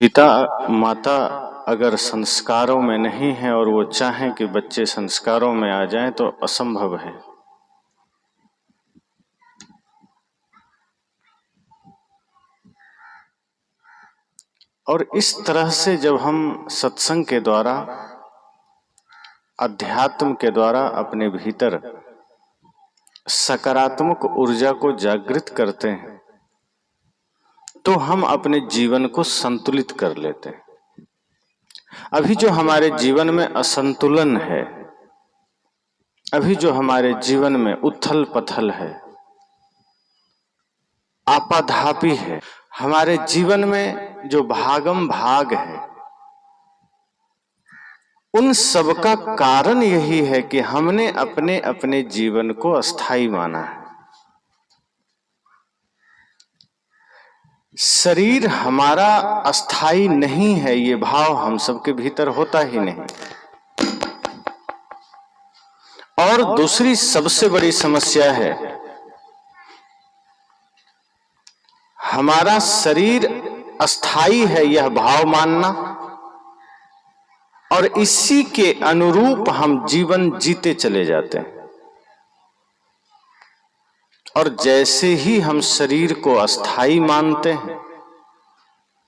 पिता माता अगर संस्कारों में नहीं है और वो चाहें कि बच्चे संस्कारों में आ जाएं तो असंभव है। और इस तरह से जब हम सत्संग के द्वारा, अध्यात्म के द्वारा अपने भीतर सकारात्मक ऊर्जा को जागृत करते हैं तो हम अपने जीवन को संतुलित कर लेते हैं। अभी जो हमारे जीवन में असंतुलन है, अभी जो हमारे जीवन में उथल पथल है, आपाधापी है, हमारे जीवन में जो भागम भाग है, उन सब का कारण यही है कि हमने अपने अपने जीवन को अस्थाई माना है। शरीर हमारा अस्थाई नहीं है, ये भाव हम सबके भीतर होता ही नहीं। और दूसरी सबसे बड़ी समस्या है, हमारा शरीर अस्थाई है यह भाव मानना, और इसी के अनुरूप हम जीवन जीते चले जाते हैं। और जैसे ही हम शरीर को अस्थाई मानते हैं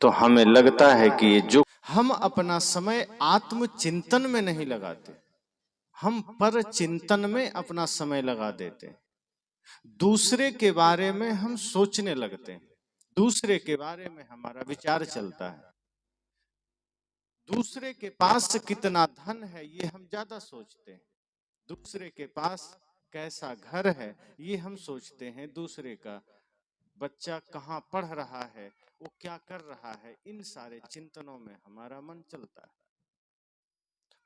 तो हमें लगता है कि ये जो हम अपना समय आत्मचिंतन में नहीं लगाते, हम पर चिंतन में अपना समय लगा देते हैं। दूसरे के बारे में हम सोचने लगते हैं, दूसरे के बारे में हमारा विचार चलता है, दूसरे के पास कितना धन है ये हम ज्यादा सोचते हैं, दूसरे के पास कैसा घर है ये हम सोचते हैं, दूसरे का बच्चा कहाँ पढ़ रहा है, वो क्या कर रहा है, इन सारे चिंतनों में हमारा मन चलता है।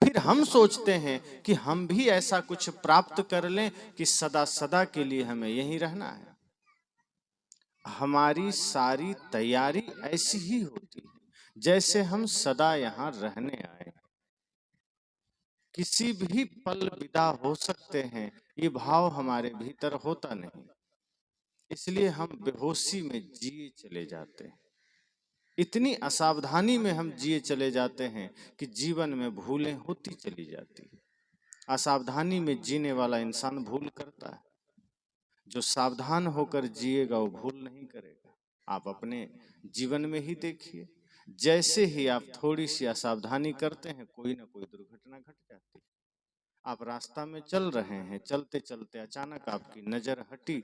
फिर हम सोचते हैं कि हम भी ऐसा कुछ प्राप्त कर लें कि सदा सदा के लिए हमें यहीं रहना है। हमारी सारी तैयारी ऐसी ही होती है जैसे हम सदा यहाँ रहने आए, किसी भी पल विदा हो सकते हैं, ये भाव हमारे भीतर होता नहीं। इसलिए हम बेहोशी में जिए चले जाते हैं, इतनी असावधानी में हम जिए चले जाते हैं कि जीवन में भूलें होती चली जाती है। असावधानी में जीने वाला इंसान भूल करता है, जो सावधान होकर जिएगा वो भूल नहीं करेगा। आप अपने जीवन में ही देखिए, जैसे ही आप थोड़ी सी असावधानी करते हैं कोई ना कोई दुर्घटना घट जाती है। आप रास्ता में चल रहे हैं, चलते चलते अचानक आपकी नजर हटी,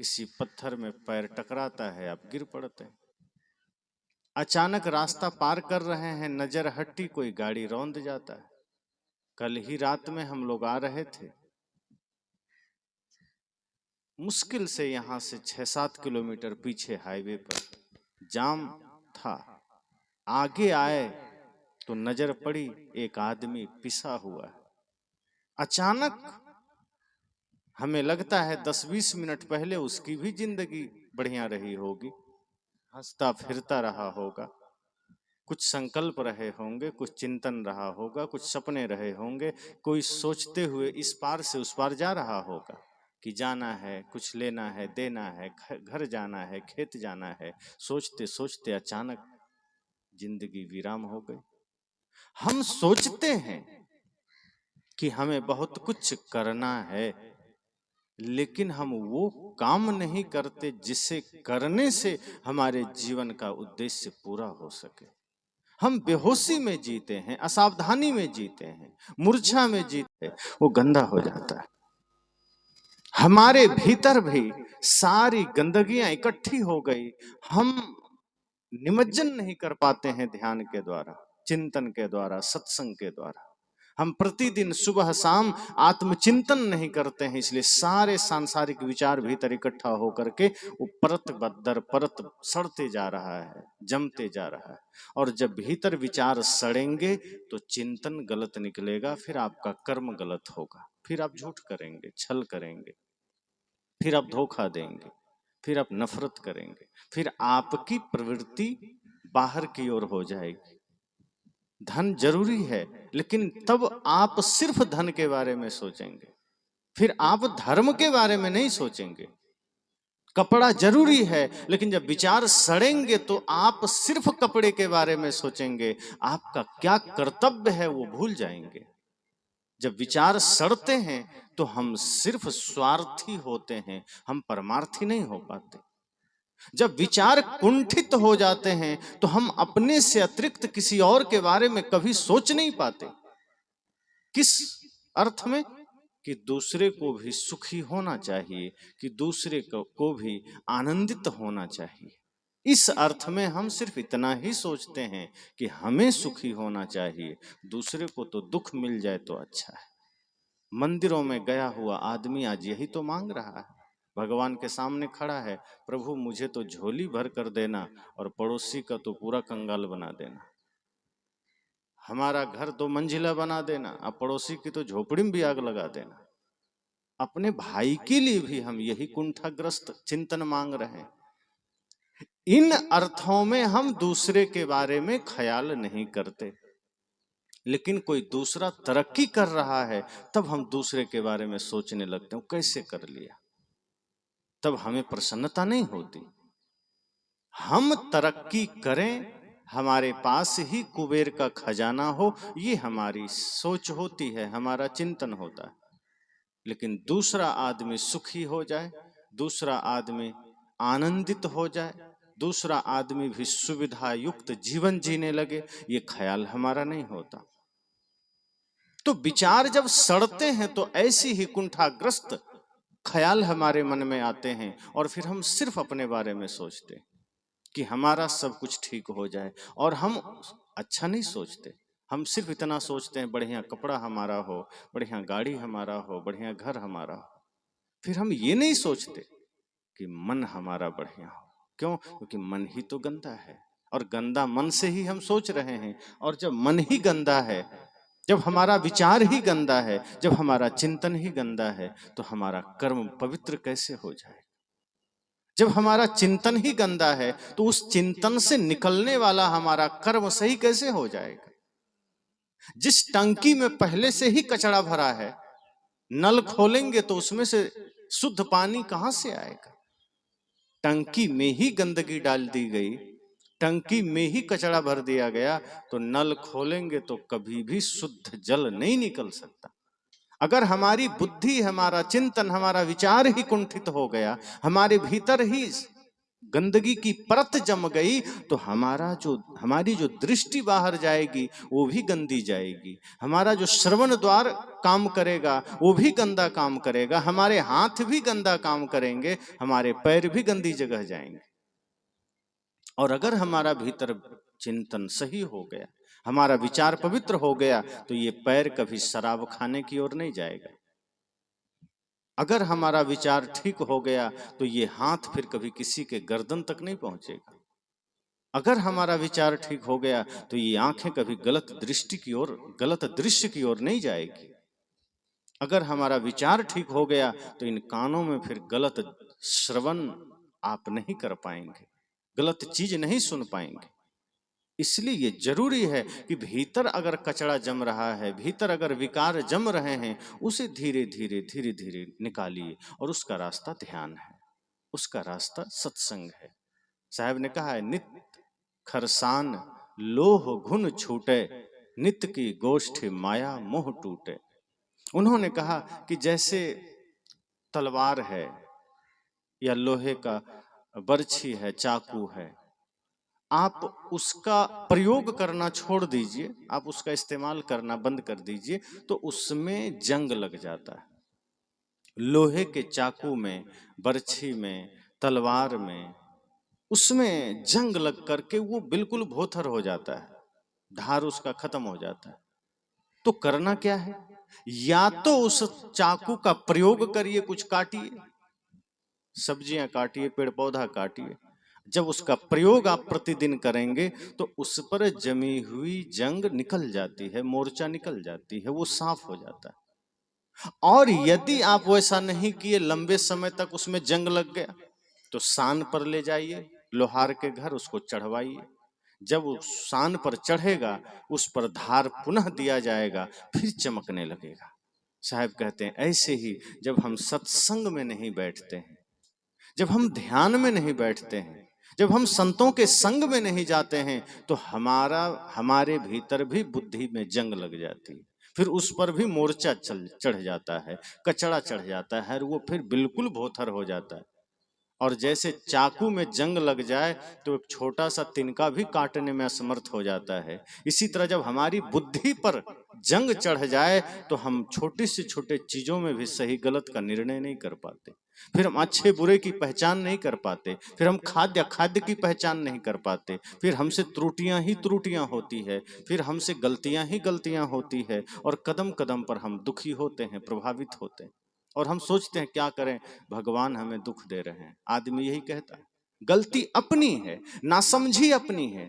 किसी पत्थर में पैर टकराता है, आप गिर पड़ते हैं। अचानक रास्ता पार कर रहे हैं, नजर हटी, कोई गाड़ी रौंद जाता है। कल ही रात में हम लोग आ रहे थे, मुश्किल से यहाँ से 6-7 किलोमीटर पीछे हाईवे पर जाम था, आगे आए तो नजर पड़ी एक आदमी पिसा हुआ है। अचानक हमें लगता है 10-20 मिनट पहले उसकी भी जिंदगी बढ़िया रही होगी, हंसता फिरता रहा होगा, कुछ संकल्प रहे होंगे, कुछ चिंतन रहा होगा, कुछ सपने रहे होंगे, कोई सोचते हुए इस पार से उस पार जा रहा होगा कि जाना है, कुछ लेना है, देना है, घर जाना है, खेत जाना है। सोचते सोचते अचानक जिंदगी विराम हो गई। हम सोचते हैं कि हमें बहुत कुछ करना है, लेकिन हम वो काम नहीं करते जिसे करने से हमारे जीवन का उद्देश्य पूरा हो सके। हम बेहोशी में जीते हैं, असावधानी में जीते हैं, मूर्छा में जीते हैं, वो गंदा हो जाता है। हमारे भीतर भी सारी गंदगियां इकट्ठी हो गई, हम निमज्जन नहीं कर पाते हैं ध्यान के द्वारा, चिंतन के द्वारा, सत्संग के द्वारा। हम प्रतिदिन सुबह शाम आत्मचिंतन नहीं करते हैं, इसलिए सारे सांसारिक विचार भीतर इकट्ठा होकर के वो परत बदर परत सड़ते जा रहा है, जमते जा रहा है। और जब भीतर विचार सड़ेंगे तो चिंतन गलत निकलेगा, फिर आपका कर्म गलत होगा, फिर आप झूठ करेंगे, छल करेंगे, फिर आप धोखा देंगे, फिर आप नफरत करेंगे, फिर आपकी प्रवृत्ति बाहर की ओर हो जाएगी। धन जरूरी है, लेकिन तब आप सिर्फ धन के बारे में सोचेंगे, फिर आप धर्म के बारे में नहीं सोचेंगे। कपड़ा जरूरी है, लेकिन जब विचार सड़ेंगे तो आप सिर्फ कपड़े के बारे में सोचेंगे, आपका क्या कर्तव्य है वो भूल जाएंगे। जब विचार सड़ते हैं तो हम सिर्फ स्वार्थी होते हैं, हम परमार्थी नहीं हो पाते। जब विचार कुंठित हो जाते हैं तो हम अपने से अतिरिक्त किसी और के बारे में कभी सोच नहीं पाते। किस अर्थ में? कि दूसरे को भी सुखी होना चाहिए, कि दूसरे को भी आनंदित होना चाहिए। इस अर्थ में हम सिर्फ इतना ही सोचते हैं कि हमें सुखी होना चाहिए, दूसरे को तो दुख मिल जाए तो अच्छा है। मंदिरों में गया हुआ आदमी आज यही तो मांग रहा है, भगवान के सामने खड़ा है, प्रभु मुझे तो झोली भर कर देना और पड़ोसी का तो पूरा कंगाल बना देना, हमारा घर 2 मंजिला बना देना, अब पड़ोसी की तो झोपड़ी में भी आग लगा देना। अपने भाई के लिए भी हम यही कुंठाग्रस्त चिंतन मांग रहे हैं। इन अर्थों में हम दूसरे के बारे में ख्याल नहीं करते, लेकिन कोई दूसरा तरक्की कर रहा है तब हम दूसरे के बारे में सोचने लगते हैं कैसे कर लिया, तब हमें प्रसन्नता नहीं होती। हम तरक्की करें, हमारे पास ही कुबेर का खजाना हो, ये हमारी सोच होती है, हमारा चिंतन होता है। लेकिन दूसरा आदमी सुखी हो जाए, दूसरा आदमी आनंदित हो जाए, दूसरा आदमी भी सुविधा युक्त जीवन जीने लगे, ये ख्याल हमारा नहीं होता। तो विचार जब सड़ते हैं तो ऐसी ही कुंठाग्रस्त ख्याल हमारे मन में आते हैं और फिर हम सिर्फ अपने बारे में सोचते हैं कि हमारा सब कुछ ठीक हो जाए, और हम अच्छा नहीं सोचते। हम सिर्फ इतना सोचते हैं बढ़िया कपड़ा हमारा हो, बढ़िया गाड़ी हमारा हो, बढ़िया घर हमारा हो। फिर हम ये नहीं सोचते कि मन हमारा बढ़िया हो। क्यों? क्योंकि मन ही तो गंदा है, और गंदा मन से ही हम सोच रहे हैं। और जब मन ही गंदा है, जब हमारा विचार ही गंदा है, जब हमारा चिंतन ही गंदा है, तो हमारा कर्म पवित्र कैसे हो जाए? जब हमारा चिंतन ही गंदा है तो उस चिंतन से निकलने वाला हमारा कर्म सही कैसे हो जाएगा? जिस टंकी में पहले से ही कचरा भरा है, नल खोलेंगे तो उसमें से शुद्ध पानी कहां से आएगा? टंकी में ही गंदगी डाल दी गई, टंकी में ही कचरा भर दिया गया, तो नल खोलेंगे तो कभी भी शुद्ध जल नहीं निकल सकता। अगर हमारी बुद्धि, हमारा चिंतन, हमारा विचार ही कुंठित हो गया, हमारे भीतर ही गंदगी की परत जम गई, तो हमारी जो दृष्टि बाहर जाएगी वो भी गंदी जाएगी, हमारा जो श्रवण द्वार काम करेगा वो भी गंदा काम करेगा, हमारे हाथ भी गंदा काम करेंगे, हमारे पैर भी गंदी जगह जाएंगे। और अगर हमारा भीतर चिंतन सही हो गया, हमारा विचार पवित्र हो गया, तो ये पैर कभी शराब खाने की ओर नहीं जाएगा। अगर हमारा विचार ठीक हो गया तो ये हाथ फिर कभी किसी के गर्दन तक नहीं पहुंचेगा। अगर हमारा विचार ठीक हो गया तो ये आंखें कभी गलत दृष्टि की ओर, गलत दृश्य की ओर नहीं जाएगी। अगर हमारा विचार ठीक हो गया तो इन कानों में फिर गलत श्रवण आप नहीं कर पाएंगे, गलत चीज नहीं सुन पाएंगे। इसलिए ये जरूरी है कि भीतर अगर कचरा जम रहा है, भीतर अगर विकार जम रहे हैं, उसे धीरे धीरे धीरे धीरे निकालिए, और उसका रास्ता ध्यान है, उसका रास्ता सत्संग है। साहब ने कहा है, नित खरसान लोह घुन छूटे, नित की गोष्ठी माया मोह टूटे। उन्होंने कहा कि जैसे तलवार है या लोहे का बर्छी है, चाकू है, आप उसका प्रयोग करना छोड़ दीजिए, आप उसका इस्तेमाल करना बंद कर दीजिए, तो उसमें जंग लग जाता है। लोहे के चाकू में, बर्छी में, तलवार में, उसमें जंग लग करके वो बिल्कुल भोथर हो जाता है, धार उसका खत्म हो जाता है। तो करना क्या है? या तो उस चाकू का प्रयोग करिए, कुछ काटिए, सब्जियां काटिए, पेड़ पौधा काटिए। जब उसका प्रयोग आप प्रतिदिन करेंगे तो उस पर जमी हुई जंग निकल जाती है, मोर्चा निकल जाती है, वो साफ हो जाता है। और यदि आप वैसा नहीं किए, लंबे समय तक उसमें जंग लग गया, तो सान पर ले जाइए, लोहार के घर, उसको चढ़वाइए। जब उस सान पर चढ़ेगा, उस पर धार पुनः दिया जाएगा, फिर चमकने लगेगा। साहब कहते हैं ऐसे ही जब हम सत्संग में नहीं बैठते हैं, जब हम ध्यान में नहीं बैठते हैं, जब हम संतों के संग में नहीं जाते हैं, तो हमारे भीतर भी बुद्धि में जंग लग जाती है। फिर उस पर भी मोर्चा चढ़ जाता है, कचड़ा चढ़ जाता है, और वो फिर बिल्कुल भोथर हो जाता है। और जैसे चाकू में जंग लग जाए तो एक छोटा सा तिनका भी काटने में असमर्थ हो जाता है, इसी तरह जब हमारी बुद्धि पर जंग चढ़ जाए तो हम छोटी से छोटे चीजों में भी सही गलत का निर्णय नहीं कर पाते, फिर हम अच्छे बुरे की पहचान नहीं कर पाते, फिर हम खाद्य अखाद्य की पहचान नहीं कर पाते, फिर हमसे त्रुटियां ही त्रुटियां होती है, फिर हमसे गलतियां ही गलतियां होती है, और कदम कदम पर हम दुखी होते हैं, प्रभावित होते हैं, और हम सोचते हैं क्या करें, भगवान हमें दुख दे रहे हैं। आदमी यही कहता है, गलती अपनी है, नासमझी अपनी है,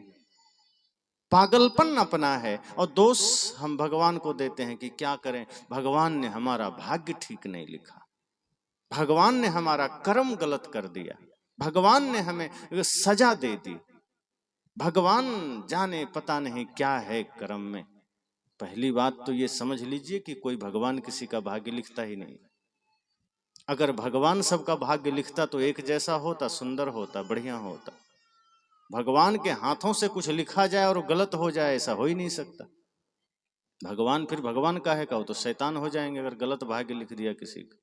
पागलपन अपना है, और दोष हम भगवान को देते हैं कि क्या करें, भगवान ने हमारा भाग्य ठीक नहीं लिखा, भगवान ने हमारा कर्म गलत कर दिया, भगवान ने हमें सजा दे दी, भगवान जाने पता नहीं क्या है कर्म में। पहली बात तो ये समझ लीजिए कि कोई भगवान किसी का भाग्य लिखता ही नहीं। अगर भगवान सबका भाग्य लिखता तो एक जैसा होता, सुंदर होता, बढ़िया होता। भगवान के हाथों से कुछ लिखा जाए और गलत हो जाए, ऐसा हो ही नहीं सकता। भगवान फिर भगवान काहे का, हो तो शैतान हो जाएंगे अगर गलत भाग्य लिख दिया किसी का।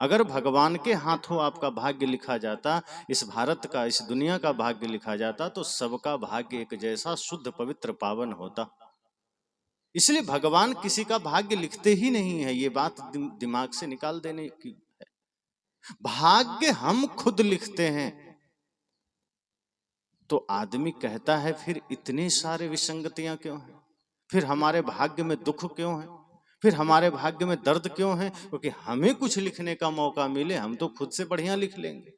अगर भगवान के हाथों आपका भाग्य लिखा जाता, इस भारत का, इस दुनिया का भाग्य लिखा जाता, तो सबका भाग्य एक जैसा शुद्ध पवित्र पावन होता। इसलिए भगवान किसी का भाग्य लिखते ही नहीं है, ये बात दिमाग से निकाल देने की है। भाग्य हम खुद लिखते हैं। तो आदमी कहता है फिर इतने सारे विसंगतियां क्यों हैं, फिर हमारे भाग्य में दुख क्यों है, फिर हमारे भाग्य में दर्द क्यों है? क्योंकि हमें कुछ लिखने का मौका मिले, हम तो खुद से बढ़िया लिख लेंगे,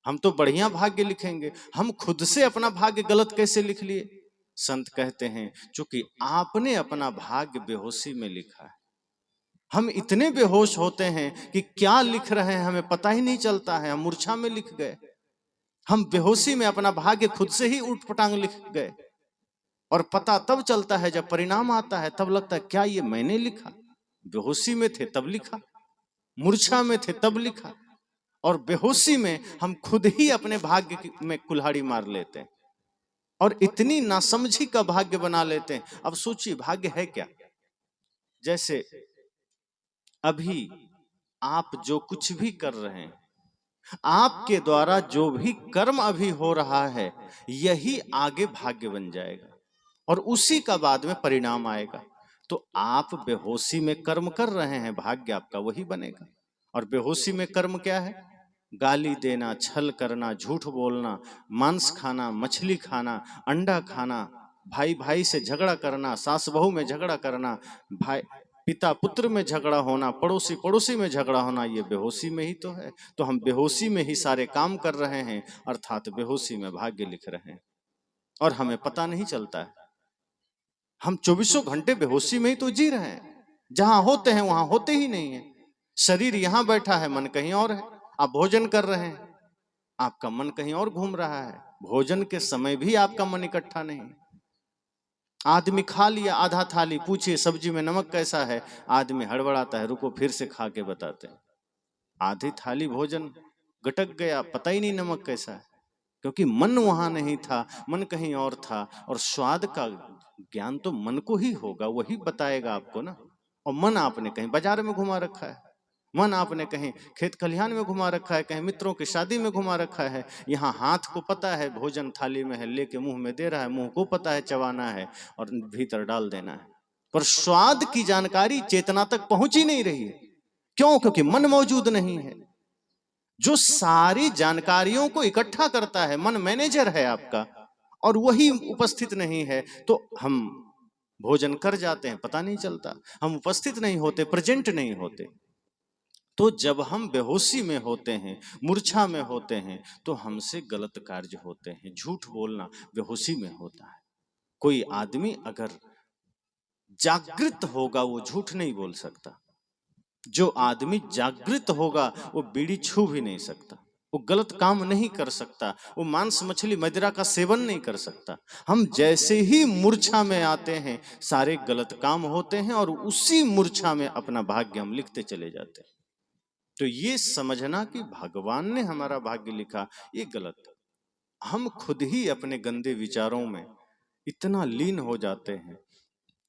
हम तो बढ़िया भाग्य लिखेंगे, हम खुद से अपना भाग्य गलत कैसे लिख लिए? संत कहते हैं चूंकि आपने अपना भाग्य बेहोशी में लिखा है। हम इतने बेहोश होते हैं कि क्या लिख रहे हैं हमें पता ही नहीं चलता है, हम मूर्छा में लिख गए, हम बेहोशी में अपना भाग्य खुद से ही उठपटांग लिख गए, और पता तब चलता है जब परिणाम आता है, तब लगता है क्या ये मैंने लिखा? बेहोशी में थे तब लिखा, मूर्छा में थे तब लिखा, और बेहोशी में हम खुद ही अपने भाग्य में कुल्हाड़ी मार लेते हैं और इतनी नासमझी का भाग्य बना लेते हैं। अब सोचिए भाग्य है क्या? जैसे अभी आप जो कुछ भी कर रहे हैं, आपके द्वारा जो भी कर्म अभी हो रहा है, यही आगे भाग्य बन जाएगा और उसी का बाद में परिणाम आएगा। तो आप बेहोशी में कर्म कर रहे हैं, भाग्य आपका वही बनेगा। और बेहोशी में कर्म क्या है? गाली देना, छल करना, झूठ बोलना, मांस खाना, मछली खाना, अंडा खाना, भाई भाई से झगड़ा करना, सास बहू में झगड़ा करना, भाई पिता पुत्र में झगड़ा होना, पड़ोसी पड़ोसी में झगड़ा होना, ये बेहोशी में ही तो है। तो हम बेहोशी में ही सारे काम कर रहे हैं, अर्थात बेहोशी में भाग्य लिख रहे हैं और हमें पता नहीं चलता है। हम 24 घंटे बेहोशी में ही तो जी रहे हैं, जहां होते हैं वहां होते ही नहीं है। शरीर यहां बैठा है, मन कहीं और है। आप भोजन कर रहे हैं, आपका मन कहीं और घूम रहा है, भोजन के समय भी आपका मन इकट्ठा नहीं। आदमी खा लिया आधा थाली, पूछिए सब्जी में नमक कैसा है, आदमी हड़बड़ाता है, रुको फिर से खा के बताते हैं। आधी थाली भोजन गटक गया, पता ही नहीं नमक कैसा है, क्योंकि मन वहां नहीं था, मन कहीं और था। और स्वाद का ज्ञान तो मन को ही होगा, वही बताएगा आपको ना। और मन आपने कहीं बाजार में घुमा रखा है, मन आपने कहीं खेत खलिहान में घुमा रखा है, कहीं मित्रों की शादी में घुमा रखा है। यहाँ हाथ को पता है भोजन थाली में है, लेके मुंह में दे रहा है, मुंह को पता है चबाना है और भीतर डाल देना है, पर स्वाद की जानकारी चेतना तक पहुंच ही नहीं रही है। क्यों? क्योंकि मन मौजूद नहीं है। जो सारी जानकारियों को इकट्ठा करता है, मन मैनेजर है आपका, और वही उपस्थित नहीं है, तो हम भोजन कर जाते हैं, पता नहीं चलता, हम उपस्थित नहीं होते, प्रेजेंट नहीं होते। तो जब हम बेहोशी में होते हैं, मूर्छा में होते हैं, तो हमसे गलत कार्य होते हैं। झूठ बोलना बेहोशी में होता है। कोई आदमी अगर जागृत होगा वो झूठ नहीं बोल सकता। जो आदमी जागृत होगा वो बीड़ी छू भी नहीं सकता, वो गलत काम नहीं कर सकता, वो मांस मछली मदिरा का सेवन नहीं कर सकता। हम जैसे ही मूर्छा में आते हैं, सारे गलत काम होते हैं और उसी मूर्छा में अपना भाग्य हम लिखते चले जाते हैं। तो ये समझना कि भगवान ने हमारा भाग्य लिखा, ये गलत है। हम खुद ही अपने गंदे विचारों में इतना लीन हो जाते हैं,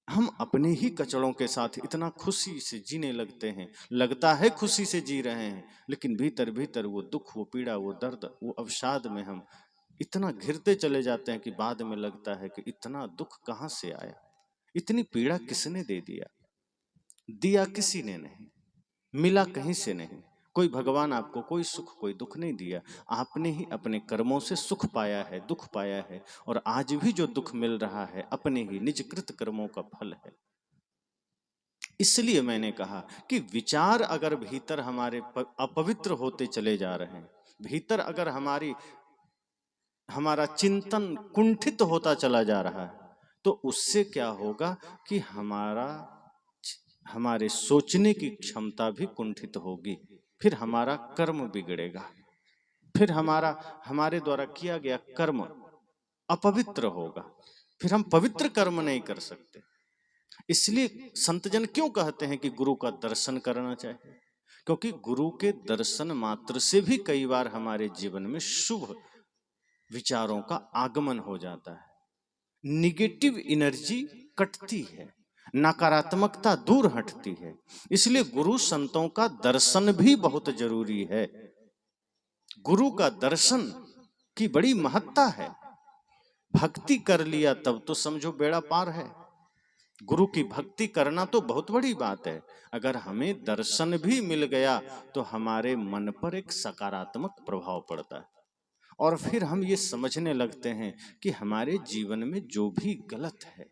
हम अपने ही कचड़ों के साथ इतना खुशी से जीने लगते हैं, लगता है खुशी से जी रहे हैं, लेकिन भीतर भीतर वो दुख, वो पीड़ा, वो दर्द, वो अवसाद में हम इतना घिरते चले जाते हैं कि बाद में लगता है कि इतना दुख कहाँ से आया, इतनी पीड़ा किसने दे दिया? दिया किसी ने नहीं, मिला कहीं से नहीं। कोई भगवान आपको कोई सुख कोई दुख नहीं दिया, आपने ही अपने कर्मों से सुख पाया है, दुख पाया है, और आज भी जो दुख मिल रहा है अपने ही निजकृत कर्मों का फल है। इसलिए मैंने कहा कि विचार अगर भीतर हमारे अपवित्र होते चले जा रहे हैं, भीतर अगर हमारा चिंतन कुंठित होता चला जा रहा है, तो उससे क्या होगा कि हमारे सोचने की क्षमता भी कुंठित होगी, फिर हमारा कर्म बिगड़ेगा, फिर हमारे द्वारा किया गया कर्म अपवित्र होगा, फिर हम पवित्र कर्म नहीं कर सकते। इसलिए संतजन क्यों कहते हैं कि गुरु का दर्शन करना चाहिए? क्योंकि गुरु के दर्शन मात्र से भी कई बार हमारे जीवन में शुभ विचारों का आगमन हो जाता है, निगेटिव एनर्जी कटती है, नकारात्मकता दूर हटती है। इसलिए गुरु संतों का दर्शन भी बहुत जरूरी है। गुरु का दर्शन की बड़ी महत्ता है। भक्ति कर लिया तब तो समझो बेड़ा पार है। गुरु की भक्ति करना तो बहुत बड़ी बात है। अगर हमें दर्शन भी मिल गया तो हमारे मन पर एक सकारात्मक प्रभाव पड़ता है, और फिर हम ये समझने लगते हैं कि हमारे जीवन में जो भी गलत है,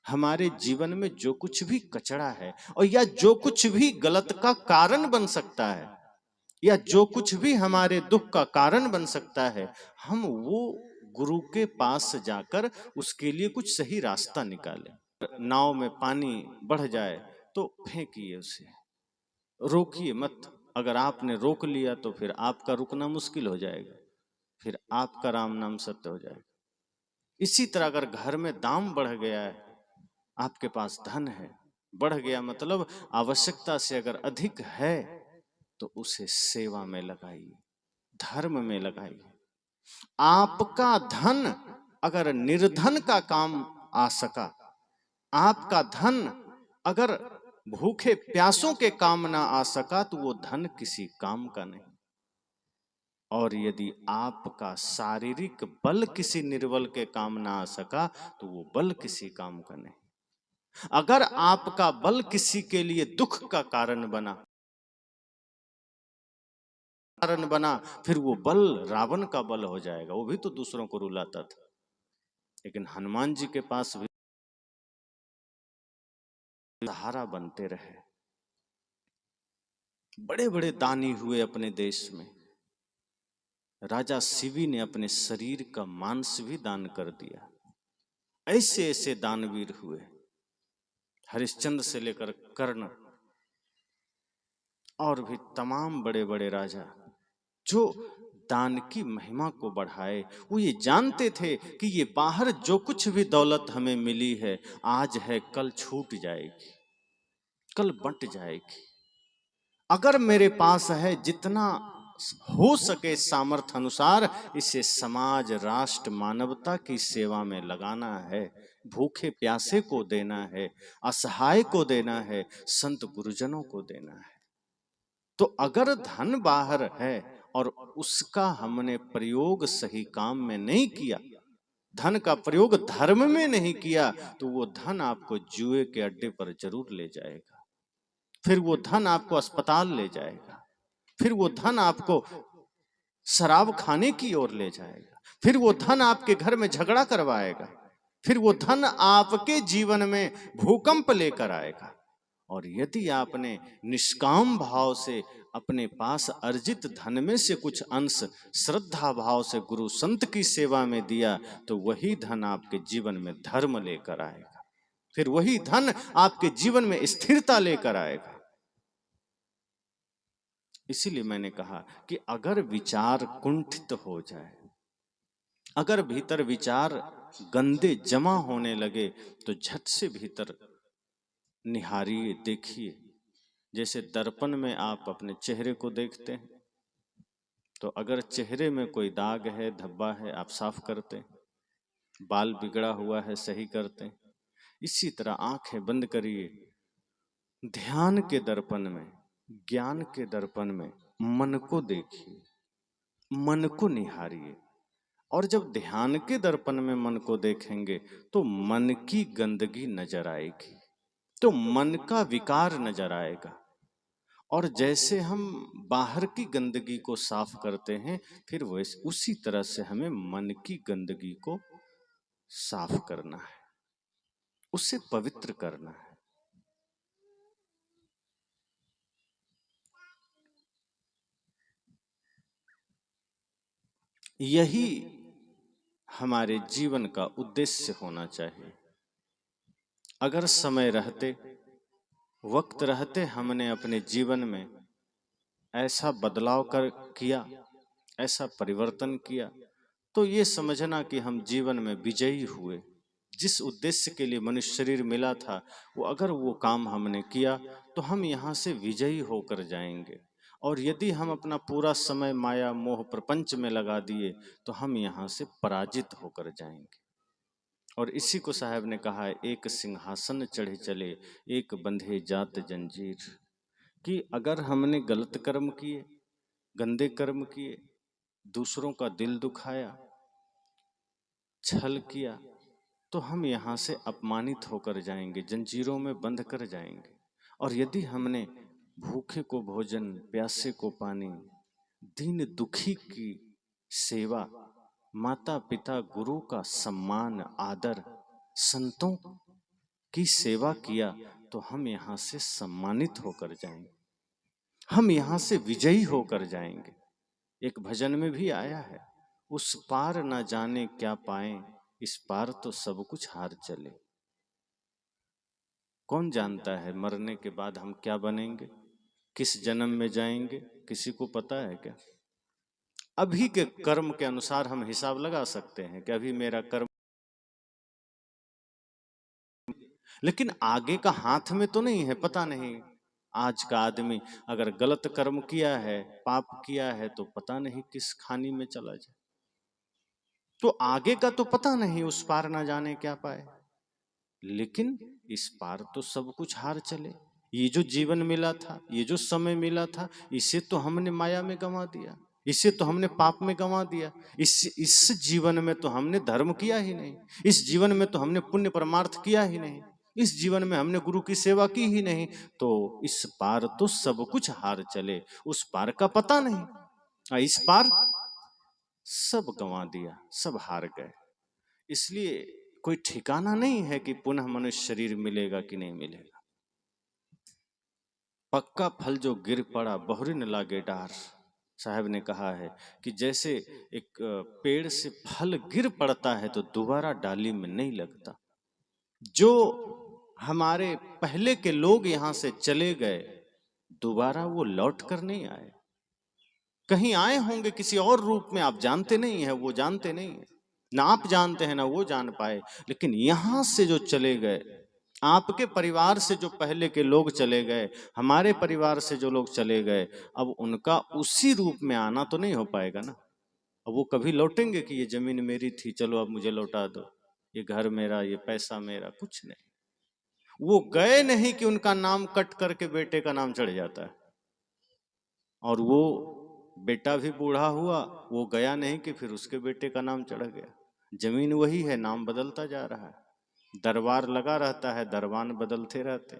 हमारे जीवन में जो कुछ भी कचड़ा है, और या जो कुछ भी गलत का कारण बन सकता है, या जो कुछ भी हमारे दुख का कारण बन सकता है, हम वो गुरु के पास जाकर उसके लिए कुछ सही रास्ता निकालें। नाव में पानी बढ़ जाए तो फेंकिए उसे, रोकिए मत। अगर आपने रोक लिया तो फिर आपका रुकना मुश्किल हो जाएगा, फिर आपका राम नाम सत्य हो जाएगा। इसी तरह अगर घर में दाम बढ़ गया है, आपके पास धन है, बढ़ गया मतलब आवश्यकता से अगर अधिक है, तो उसे सेवा में लगाइए, धर्म में लगाइए। आपका धन अगर निर्धन का काम आ सका, आपका धन अगर भूखे प्यासों के काम ना आ सका, तो वो धन किसी काम का नहीं। और यदि आपका शारीरिक बल किसी निर्बल के काम ना आ सका, तो वो बल किसी काम का नहीं। अगर आपका बल किसी के लिए दुख का कारण बना, फिर वो बल रावण का बल हो जाएगा। वो भी तो दूसरों को रुलाता था, लेकिन हनुमान जी के पास भी सहारा बनते रहे। बड़े बड़े दानी हुए अपने देश में। राजा शिवी ने अपने शरीर का मांस भी दान कर दिया। ऐसे ऐसे दानवीर हुए, हरिश्चंद्र से लेकर कर्ण, और भी तमाम बड़े बड़े राजा जो दान की महिमा को बढ़ाए। वो ये जानते थे कि ये बाहर जो कुछ भी दौलत हमें मिली है, आज है कल छूट जाएगी, कल बंट जाएगी। अगर मेरे पास है, जितना हो सके सामर्थ्य अनुसार इसे समाज, राष्ट्र, मानवता की सेवा में लगाना है। भूखे प्यासे को देना है, असहाय को देना है, संत गुरुजनों को देना है। तो अगर धन बाहर है और उसका हमने प्रयोग सही काम में नहीं किया, धन का प्रयोग धर्म में नहीं किया, तो वो धन आपको जुए के अड्डे पर जरूर ले जाएगा, फिर वो धन आपको अस्पताल ले जाएगा, फिर वो धन आपको शराब खाने की ओर ले जाएगा, फिर वो धन आपके घर में झगड़ा करवाएगा, फिर वो धन आपके जीवन में भूकंप लेकर आएगा। और यदि आपने निष्काम भाव से अपने पास अर्जित धन में से कुछ अंश श्रद्धा भाव से गुरु संत की सेवा में दिया, तो वही धन आपके जीवन में धर्म लेकर आएगा, फिर वही धन आपके जीवन में स्थिरता लेकर आएगा। इसीलिए मैंने कहा कि अगर विचार कुंठित हो जाए, अगर भीतर विचार गंदे जमा होने लगे, तो झट से भीतर निहारिए, देखिए जैसे दर्पण में आप अपने चेहरे को देखते हैं, तो अगर चेहरे में कोई दाग है, धब्बा है, आप साफ करते हैं, बाल बिगड़ा हुआ है सही करते हैं। इसी तरह आंखें बंद करिए, ध्यान के दर्पण में, ज्ञान के दर्पण में मन को देखिए, मन को निहारिए। और जब ध्यान के दर्पण में मन को देखेंगे तो मन की गंदगी नजर आएगी, तो मन का विकार नजर आएगा। और जैसे हम बाहर की गंदगी को साफ करते हैं, फिर वैसे उसी तरह से हमें मन की गंदगी को साफ करना है, उसे पवित्र करना है। यही हमारे जीवन का उद्देश्य होना चाहिए। अगर समय रहते, वक्त रहते हमने अपने जीवन में ऐसा बदलाव किया, ऐसा परिवर्तन किया, तो ये समझना कि हम जीवन में विजयी हुए। जिस उद्देश्य के लिए मनुष्य शरीर मिला था, वो अगर वो काम हमने किया तो हम यहाँ से विजयी होकर जाएंगे। और यदि हम अपना पूरा समय माया मोह प्रपंच में लगा दिए तो हम यहाँ से पराजित होकर जाएंगे। और इसी को साहब ने कहा है, एक सिंहासन चढ़े चले, एक बंधे जात जंजीर। कि अगर हमने गलत कर्म किए, गंदे कर्म किए, दूसरों का दिल दुखाया, छल किया, तो हम यहाँ से अपमानित होकर जाएंगे, जंजीरों में बंध कर जाएंगे। और यदि हमने भूखे को भोजन, प्यासे को पानी, दीन दुखी की सेवा, माता पिता गुरु का सम्मान आदर, संतों की सेवा किया, तो हम यहाँ से सम्मानित होकर जाएंगे, हम यहाँ से विजयी होकर जाएंगे। एक भजन में भी आया है, उस पार ना जाने क्या पाए, इस पार तो सब कुछ हार चले। कौन जानता है मरने के बाद हम क्या बनेंगे, किस जन्म में जाएंगे, किसी को पता है क्या? अभी के कर्म के अनुसार हम हिसाब लगा सकते हैं कि अभी मेरा कर्म, लेकिन आगे का हाथ में तो नहीं है, पता नहीं। आज का आदमी अगर गलत कर्म किया है, पाप किया है, तो पता नहीं किस खानी में चला जाए। तो आगे का तो पता नहीं, उस पार ना जाने क्या पाए। लेकिन इस पार तो सब कुछ हार चले। ये जो जीवन मिला था, ये जो समय मिला था, इसे तो हमने माया में गंवा दिया, इसे तो हमने पाप में गंवा दिया। इस जीवन में तो हमने धर्म किया ही नहीं, इस जीवन में तो हमने पुण्य परमार्थ किया ही नहीं, इस जीवन में हमने गुरु की सेवा की ही नहीं। तो इस पार तो सब कुछ हार चले, उस पार का पता नहीं, इस पार सब गंवा दिया, सब हार गए। इसलिए कोई ठिकाना नहीं है कि पुनः मनुष्य शरीर मिलेगा कि नहीं मिलेगा। पक्का फल जो गिर पड़ा बहुरी न लागे डार। साहब ने कहा है कि जैसे एक पेड़ से फल गिर पड़ता है तो दोबारा डाली में नहीं लगता। जो हमारे पहले के लोग यहाँ से चले गए, दोबारा वो लौट कर नहीं आए। कहीं आए होंगे किसी और रूप में, आप जानते नहीं है, वो जानते नहीं है, ना आप जानते हैं ना वो जान पाए। लेकिन यहां से जो चले गए, आपके परिवार से जो पहले के लोग चले गए, हमारे परिवार से जो लोग चले गए, अब उनका उसी रूप में आना तो नहीं हो पाएगा ना। अब वो कभी लौटेंगे कि ये जमीन मेरी थी, चलो अब मुझे लौटा दो, ये घर मेरा, ये पैसा मेरा, कुछ नहीं। वो गए नहीं कि उनका नाम कट करके बेटे का नाम चढ़ जाता है, और वो बेटा भी बूढ़ा हुआ, वो गया नहीं कि फिर उसके बेटे का नाम चढ़ गया। जमीन वही है, नाम बदलता जा रहा है। दरबार लगा रहता है, दरबान बदलते रहते,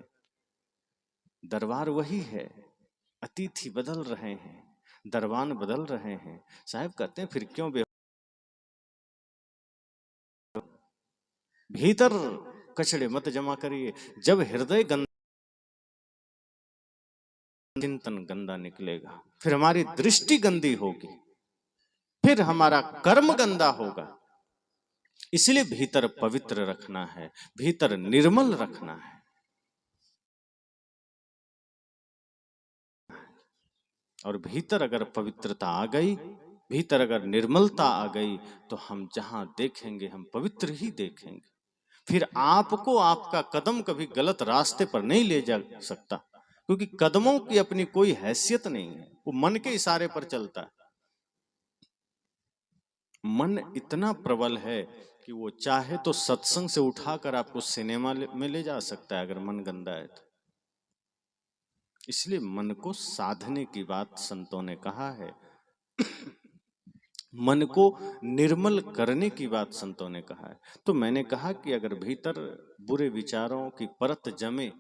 दरबार वही है, अतिथि बदल रहे हैं, दरबान बदल रहे हैं। साहब कहते हैं फिर क्यों भीतर कचड़े मत जमा करिए। जब हृदय गंदा, चिंतन गंदा निकलेगा, फिर हमारी दृष्टि गंदी होगी, फिर हमारा कर्म गंदा होगा। इसलिए भीतर पवित्र रखना है, भीतर निर्मल रखना है। और भीतर अगर पवित्रता आ गई, भीतर अगर निर्मलता आ गई, तो हम जहां देखेंगे हम पवित्र ही देखेंगे। फिर आपको आपका कदम कभी गलत रास्ते पर नहीं ले जा सकता, क्योंकि कदमों की अपनी कोई हैसियत नहीं है, वो मन के इशारे पर चलता है। मन इतना प्रबल है कि वो चाहे तो सत्संग से उठाकर आपको सिनेमा में ले जा सकता है अगर मन गंदा है तो। इसलिए मन को साधने की बात संतों ने कहा है। मन को निर्मल करने की बात संतों ने कहा है। तो मैंने कहा कि अगर भीतर बुरे विचारों की परत जमे,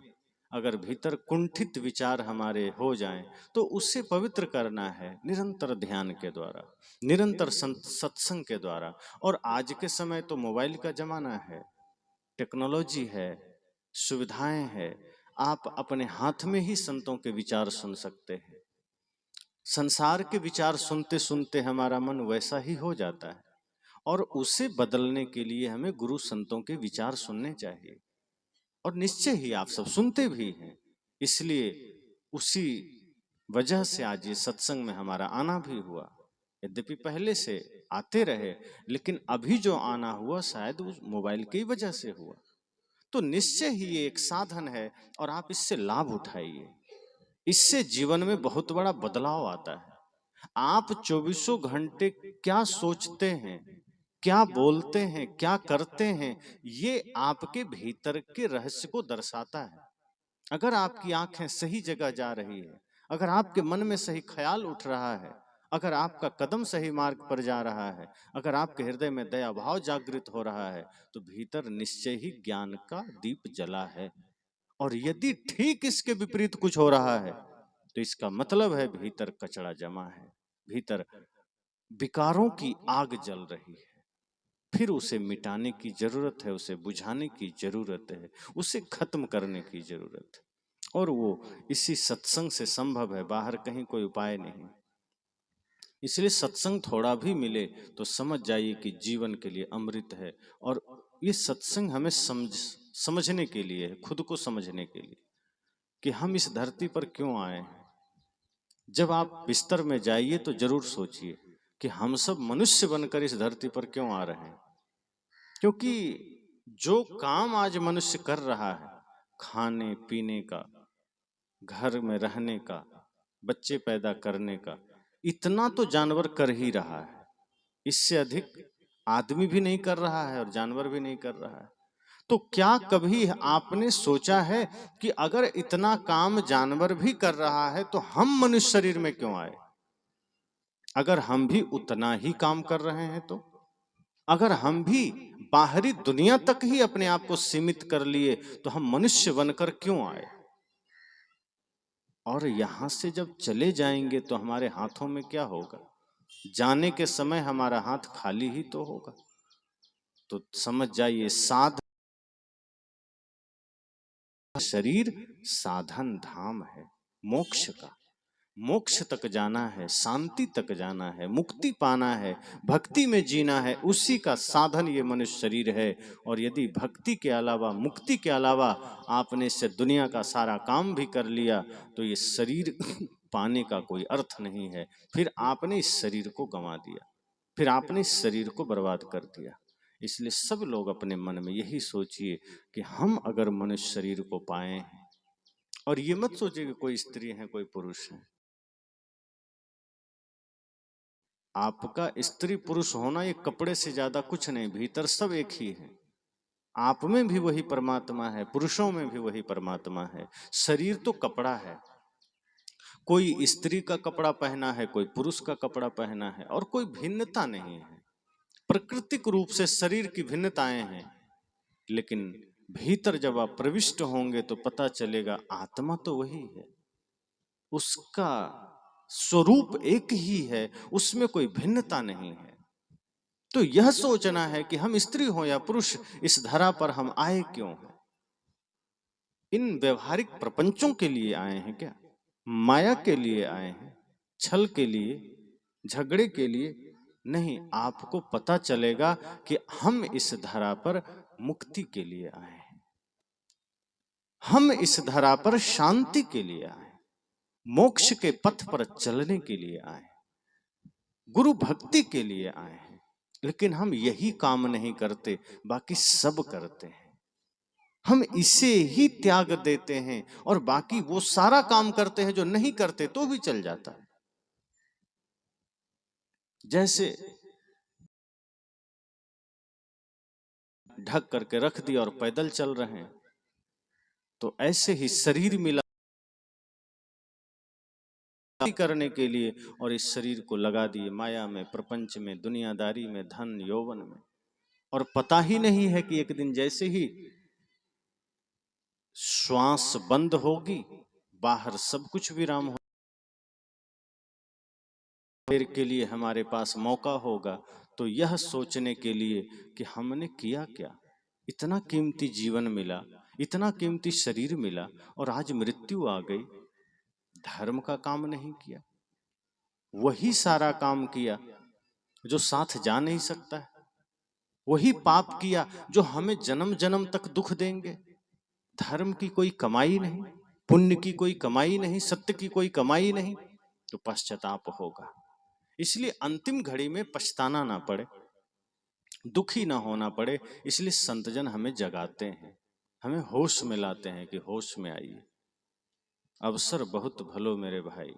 अगर भीतर कुंठित विचार हमारे हो जाएं, तो उससे पवित्र करना है निरंतर ध्यान के द्वारा, निरंतर सत्संग के द्वारा। और आज के समय तो मोबाइल का जमाना है, टेक्नोलॉजी है, सुविधाएं हैं, आप अपने हाथ में ही संतों के विचार सुन सकते हैं। संसार के विचार सुनते सुनते हमारा मन वैसा ही हो जाता है, और उसे बदलने के लिए हमें गुरु संतों के विचार सुनने चाहिए। और निश्चय ही आप सब सुनते भी हैं, इसलिए उसी वजह से आज ये सत्संग में हमारा आना भी हुआ। यद्यपि पहले से आते रहे, लेकिन अभी जो आना हुआ शायद उस मोबाइल की वजह से हुआ। तो निश्चय ही ये एक साधन है और आप इससे लाभ उठाइए। इससे जीवन में बहुत बड़ा बदलाव आता है। आप चौबीसों घंटे क्या सोचते हैं, क्या बोलते हैं, क्या करते हैं, ये आपके भीतर के रहस्य को दर्शाता है। अगर आपकी आंखें सही जगह जा रही है, अगर आपके मन में सही ख्याल उठ रहा है, अगर आपका कदम सही मार्ग पर जा रहा है, अगर आपके हृदय में दया भाव जागृत हो रहा है, तो भीतर निश्चय ही ज्ञान का दीप जला है। और यदि ठीक इसके विपरीत कुछ हो रहा है, तो इसका मतलब है भीतर कचरा जमा है, भीतर विकारों की आग जल रही है। फिर उसे मिटाने की जरूरत है, उसे बुझाने की जरूरत है, उसे खत्म करने की जरूरत है। और वो इसी सत्संग से संभव है, बाहर कहीं कोई उपाय नहीं। इसलिए सत्संग थोड़ा भी मिले तो समझ जाइए कि जीवन के लिए अमृत है। और ये सत्संग हमें समझने के लिए है, खुद को समझने के लिए कि हम इस धरती पर क्यों आए हैं। जब आप बिस्तर में जाइए तो जरूर सोचिए कि हम सब मनुष्य बनकर इस धरती पर क्यों आ रहे हैं। क्योंकि जो काम आज मनुष्य कर रहा है, खाने पीने का, घर में रहने का, बच्चे पैदा करने का, इतना तो जानवर कर ही रहा है। इससे अधिक आदमी भी नहीं कर रहा है और जानवर भी नहीं कर रहा है। तो क्या कभी आपने सोचा है कि अगर इतना काम जानवर भी कर रहा है तो हम मनुष्य शरीर में क्यों आए? अगर हम भी उतना ही काम कर रहे हैं तो, अगर हम भी बाहरी दुनिया तक ही अपने आप को सीमित कर लिए, तो हम मनुष्य बनकर क्यों आए? और यहां से जब चले जाएंगे तो हमारे हाथों में क्या होगा? जाने के समय हमारा हाथ खाली ही तो होगा। तो समझ जाइए, शरीर साधन धाम है मोक्ष का। मोक्ष तक जाना है, शांति तक जाना है, मुक्ति पाना है, भक्ति में जीना है, उसी का साधन ये मनुष्य शरीर है। और यदि भक्ति के अलावा, मुक्ति के अलावा आपने इससे दुनिया का सारा काम भी कर लिया, तो ये शरीर पाने का कोई अर्थ नहीं है। फिर आपने इस शरीर को गंवा दिया, फिर आपने इस शरीर को बर्बाद कर दिया। इसलिए सब लोग अपने मन में यही सोचिए कि हम अगर मनुष्य शरीर को पाए, और ये मत सोचिए कि कोई स्त्री है कोई पुरुष है। आपका स्त्री पुरुष होना ये कपड़े से ज्यादा कुछ नहीं, भीतर सब एक ही है। आप में भी वही परमात्मा है, पुरुषों में भी वही परमात्मा है। शरीर तो कपड़ा है, कोई स्त्री का कपड़ा पहना है, कोई पुरुष का कपड़ा पहना है, और कोई भिन्नता नहीं है। प्राकृतिक रूप से शरीर की भिन्नताएं हैं, लेकिन भीतर जब आप प्रविष्ट होंगे तो पता चलेगा आत्मा तो वही है, उसका स्वरूप एक ही है, उसमें कोई भिन्नता नहीं है। तो यह सोचना है कि हम स्त्री हो या पुरुष, इस धरा पर हम आए क्यों हैं? इन व्यवहारिक प्रपंचों के लिए आए हैं क्या? माया के लिए आए हैं? छल के लिए, झगड़े के लिए नहीं। आपको पता चलेगा कि हम इस धरा पर मुक्ति के लिए आए हैं, हम इस धरा पर शांति के लिए आए, मोक्ष के पथ पर चलने के लिए आए, गुरु भक्ति के लिए आए हैं। लेकिन हम यही काम नहीं करते, बाकी सब करते हैं। हम इसे ही त्याग देते हैं और बाकी वो सारा काम करते हैं जो नहीं करते तो भी चल जाता है। जैसे ढक करके रख दिया और पैदल चल रहे हैं, तो ऐसे ही शरीर मिला करने के लिए और इस शरीर को लगा दिए माया में, प्रपंच में, दुनियादारी में, धन यौवन में, और पता ही नहीं है कि एक दिन जैसे ही श्वास बंद होगी, बाहर सब कुछ विराम हो, देर के लिए हमारे पास मौका होगा तो यह सोचने के लिए कि हमने किया क्या। इतना कीमती जीवन मिला, इतना कीमती शरीर मिला और आज मृत्यु आ गई। धर्म का काम नहीं किया, वही सारा काम किया जो साथ जा नहीं सकता है, वही पाप किया जो हमें जन्म जन्म तक दुख देंगे। धर्म की कोई कमाई नहीं, पुण्य की कोई कमाई नहीं, सत्य की कोई कमाई नहीं, तो पश्चाताप होगा। इसलिए अंतिम घड़ी में पछताना ना पड़े, दुखी ना होना पड़े, इसलिए संतजन हमें जगाते हैं, हमें होश में लाते हैं कि होश में आइए। अवसर बहुत भलो मेरे भाई,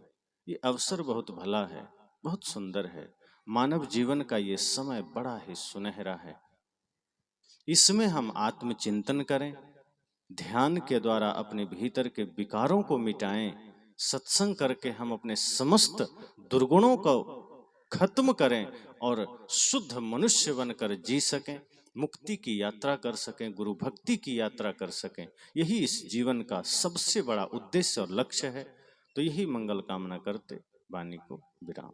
ये अवसर बहुत भला है, बहुत सुंदर है। मानव जीवन का ये समय बड़ा ही सुनहरा है। इसमें हम आत्मचिंतन करें, ध्यान के द्वारा अपने भीतर के विकारों को मिटाएं, सत्संग करके हम अपने समस्त दुर्गुणों को खत्म करें और शुद्ध मनुष्य बनकर जी सकें, मुक्ति की यात्रा कर सकें, गुरु भक्ति की यात्रा कर सकें। यही इस जीवन का सबसे बड़ा उद्देश्य और लक्ष्य है। तो यही मंगल कामना करते वाणी को विराम।